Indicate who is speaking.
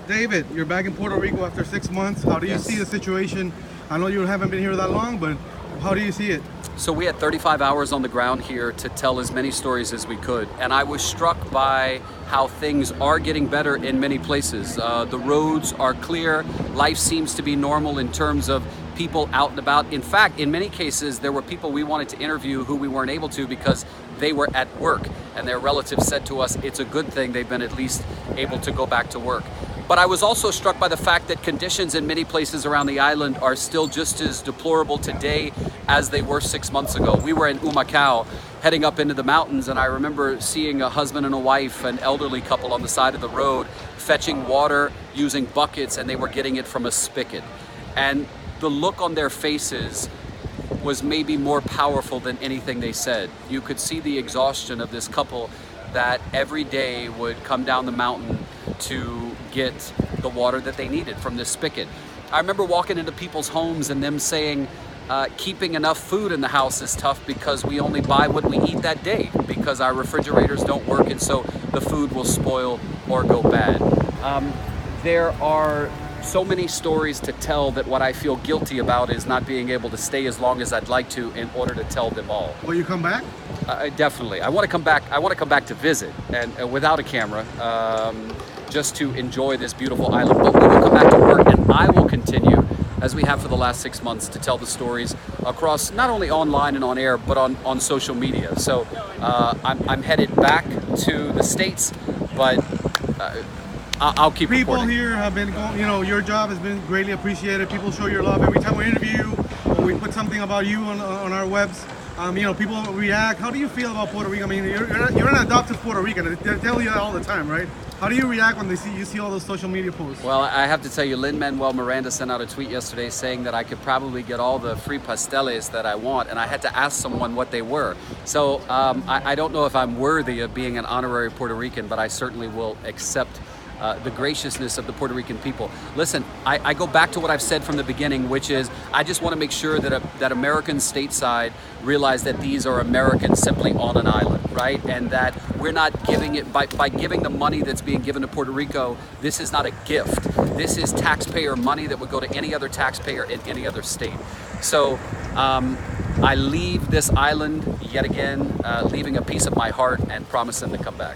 Speaker 1: David, you're back in Puerto Rico after 6 months. How do you see the situation? I know you haven't been here that long, but how do you see it?
Speaker 2: So we had 35 hours on the ground here to tell as many stories as we could. And I was struck by how things are getting better in many places. The roads are clear. Life seems to be normal in terms of people out and about. In fact, in many cases, there were people we wanted to interview who we weren't able to because they were at work. And their relatives said to us, it's a good thing they've been at least able to go back to work. But I was also struck by the fact that conditions in many places around the island are still just as deplorable today as they were 6 months ago. We were in Humacao, heading up into the mountains, and I remember seeing a husband and a wife, an elderly couple on the side of the road, fetching water using buckets, and they were getting it from a spigot. And the look on their faces was maybe more powerful than anything they said. You could see the exhaustion of this couple that every day would come down the mountain to get the water that they needed from this spigot. I remember walking into people's homes and them saying, keeping enough food in the house is tough because we only buy what we eat that day because our refrigerators don't work, and so the food will spoil or go bad. There are so many stories to tell that what I feel guilty about is not being able to stay as long as I'd like to in order to tell them all.
Speaker 1: Will you come back?
Speaker 2: Definitely. I want to come back. I want to come back to visit and without a camera, just to enjoy this beautiful island. But we will come back to work, and I will continue, as we have for the last 6 months, to tell the stories across not only online and on air, but on social media. So I'm headed back to the States, but I'll keep
Speaker 1: People
Speaker 2: reporting.
Speaker 1: here have been going, you know, your job has been greatly appreciated. People show your love every time we interview you, or we put something about you on our webs. You know, people react. How do you feel about Puerto Rico? I mean, you're an adopted Puerto Rican. They tell you that all the time, right? How do you react when you see all those social media posts?
Speaker 2: Well, I have to tell you, Lin-Manuel Miranda sent out a tweet yesterday saying that I could probably get all the free pasteles that I want, and I had to ask someone what they were. So I don't know if I'm worthy of being an honorary Puerto Rican, but I certainly will accept the graciousness of the Puerto Rican people. Listen, I go back to what I've said from the beginning, which is I just want to make sure that Americans stateside realize that these are Americans simply on an island, right? And that we're not giving it, by giving the money that's being given to Puerto Rico, this is not a gift. This is taxpayer money that would go to any other taxpayer in any other state. So I leave this island yet again, leaving a piece of my heart and promising to come back.